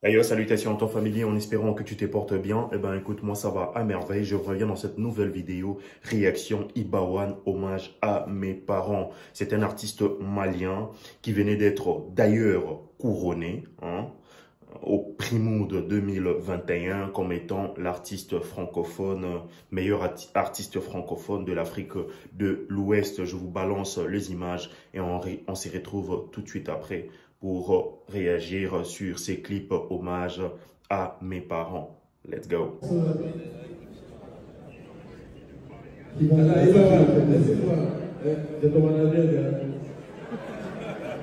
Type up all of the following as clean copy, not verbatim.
Ayo, salutations à ton familier en espérant que tu te portes bien. Eh ben, écoute, moi, ça va à merveille. Je reviens dans cette nouvelle vidéo, réaction Ibawan, hommage à mes parents. C'est un artiste malien qui venait d'être d'ailleurs couronné, au Primoud 2021 comme étant l'artiste francophone, meilleur artiste francophone de l'Afrique de l'Ouest. Je vous balance les images et on s'y retrouve tout de suite après pour réagir sur ces clips hommage à mes parents. Let's go. Tout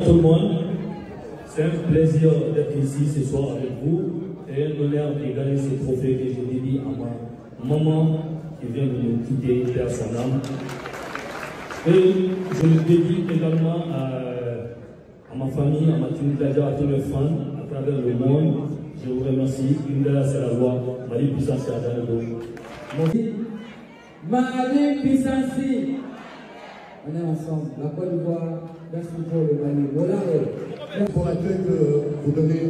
le monde, c'est un plaisir d'être ici ce soir avec vous et un honneur de gagner ce trophée que je dédie à ma maman qui vient de nous quitter, père son âme. Et je le dédie également à ma famille, à ma Tunisadia, à tous mes fans à travers le monde. Je vous remercie. Une de c'est la loi. Mali Puissance à Mali Puissance. On est ensemble. La Côte d'Ivoire, merci pour le Mali. Voilà. Pour l'accueil que vous donnez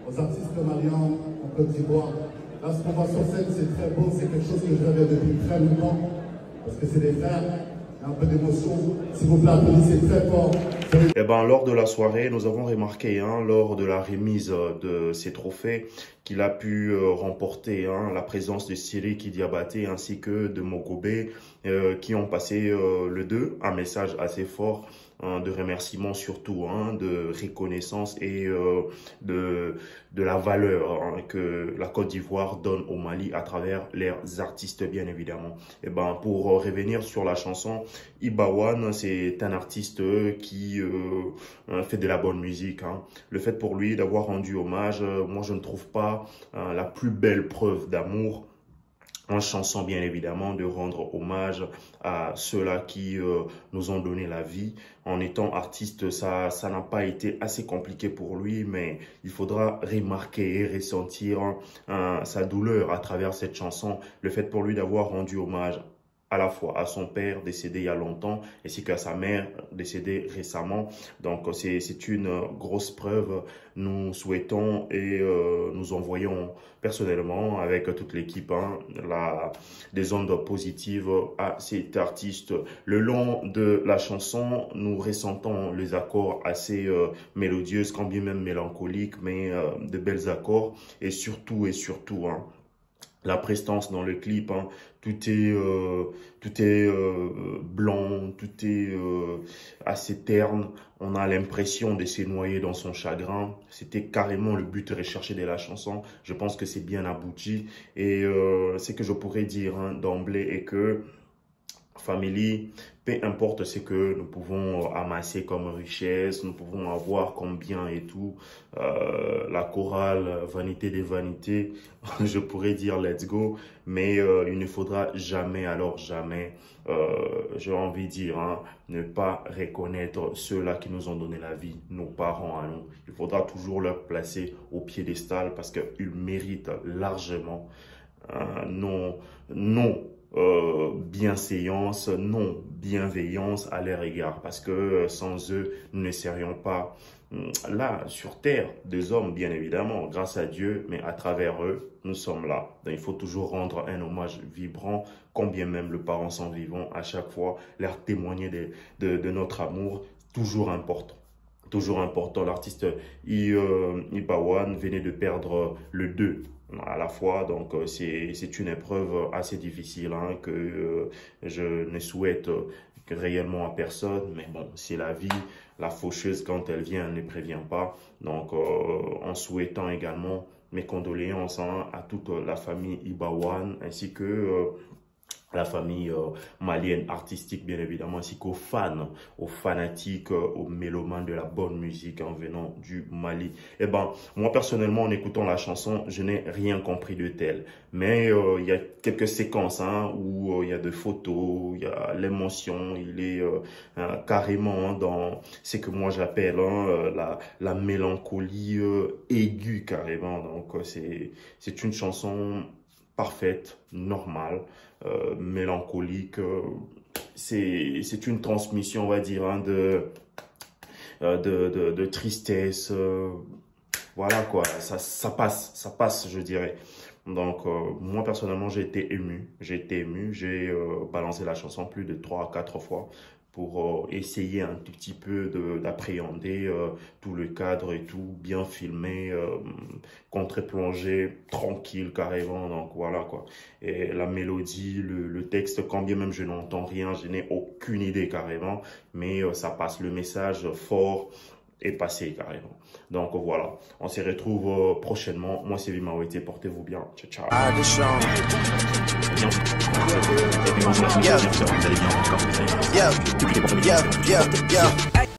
aux artistes maliens en Côte d'Ivoire. Là, ce qu'on voit sur scène, c'est très beau. C'est quelque chose que je rêvais depuis très longtemps. Parce que c'est des frères. Un peu d'émotion. S'il vous plaît, applaudissez très fort. Eh ben, lors de la soirée, nous avons remarqué, lors de la remise de ces trophées, qu'il a pu remporter la présence de Siri Diabaté ainsi que de Mogobé, qui ont passé le 2, un message assez fort de remerciement surtout, de reconnaissance et de la valeur que la Côte d'Ivoire donne au Mali à travers leurs artistes, bien évidemment. Et ben, pour revenir sur la chanson, Ibawan, c'est un artiste qui fait de la bonne musique. Le fait pour lui d'avoir rendu hommage, moi je ne trouve pas la plus belle preuve d'amour en chanson, bien évidemment, de rendre hommage à ceux-là qui nous ont donné la vie. En étant artiste, ça n'a pas été assez compliqué pour lui, mais il faudra remarquer et ressentir sa douleur à travers cette chanson. Le fait pour lui d'avoir rendu hommage à la fois à son père décédé il y a longtemps ainsi qu'à sa mère décédée récemment. Donc c'est une grosse preuve. Nous souhaitons et nous envoyons personnellement avec toute l'équipe des ondes positives à cet artiste. Le long de la chanson, nous ressentons les accords assez mélodieux, quand bien même mélancoliques, mais de belles accords et surtout la prestance dans le clip, tout est blanc, tout est assez terne. On a l'impression de se noyer dans son chagrin. C'était carrément le but recherché de la chanson. Je pense que c'est bien abouti. Et ce que je pourrais dire d'emblée est que famille, peu importe ce que nous pouvons amasser comme richesse, nous pouvons avoir comme bien et tout, la chorale vanité des vanités, je pourrais dire let's go, mais il ne faudra jamais, alors jamais, j'ai envie de dire, ne pas reconnaître ceux-là qui nous ont donné la vie, nos parents à nous. Il faudra toujours leur placer au piédestal parce qu'ils méritent largement non bienséance, non bienveillance à leur égard, parce que sans eux, nous ne serions pas là sur terre, des hommes bien évidemment, grâce à Dieu, mais à travers eux, nous sommes là. Donc, il faut toujours rendre un hommage vibrant, combien même le parent sont vivants, à chaque fois, leur témoigner de notre amour, toujours important. Toujours important, l'artiste Ibawan venait de perdre le 2 à la fois, donc c'est une épreuve assez difficile que je ne souhaite réellement à personne, mais bon, c'est la vie, la faucheuse quand elle vient, elle ne prévient pas, donc en souhaitant également mes condoléances à toute la famille Ibawan ainsi que la famille malienne artistique, bien évidemment, ainsi qu'aux fans, aux fanatiques, aux mélomanes de la bonne musique en venant du Mali. Eh ben, moi, personnellement, en écoutant la chanson, je n'ai rien compris de tel. Mais il y a quelques séquences où il y a des photos, il y a l'émotion, il est carrément dans ce que moi j'appelle la mélancolie aiguë, carrément. Donc, c'est une chanson parfaite, normale, mélancolique. C'est une transmission, on va dire, de tristesse, voilà quoi, ça passe, je dirais. Donc, moi, personnellement, j'ai été ému. J'ai balancé la chanson plus de 3 à 4 fois pour essayer un tout petit peu d'appréhender tout le cadre et tout, bien filmé, contre-plongé, tranquille carrément. Donc, voilà quoi. Et la mélodie, le texte, quand bien même je n'entends rien, je n'ai aucune idée carrément, mais ça passe. Le message fort est passé carrément. Donc voilà, on se retrouve prochainement. Moi c'est Vimawete, portez-vous bien. Ciao, ciao.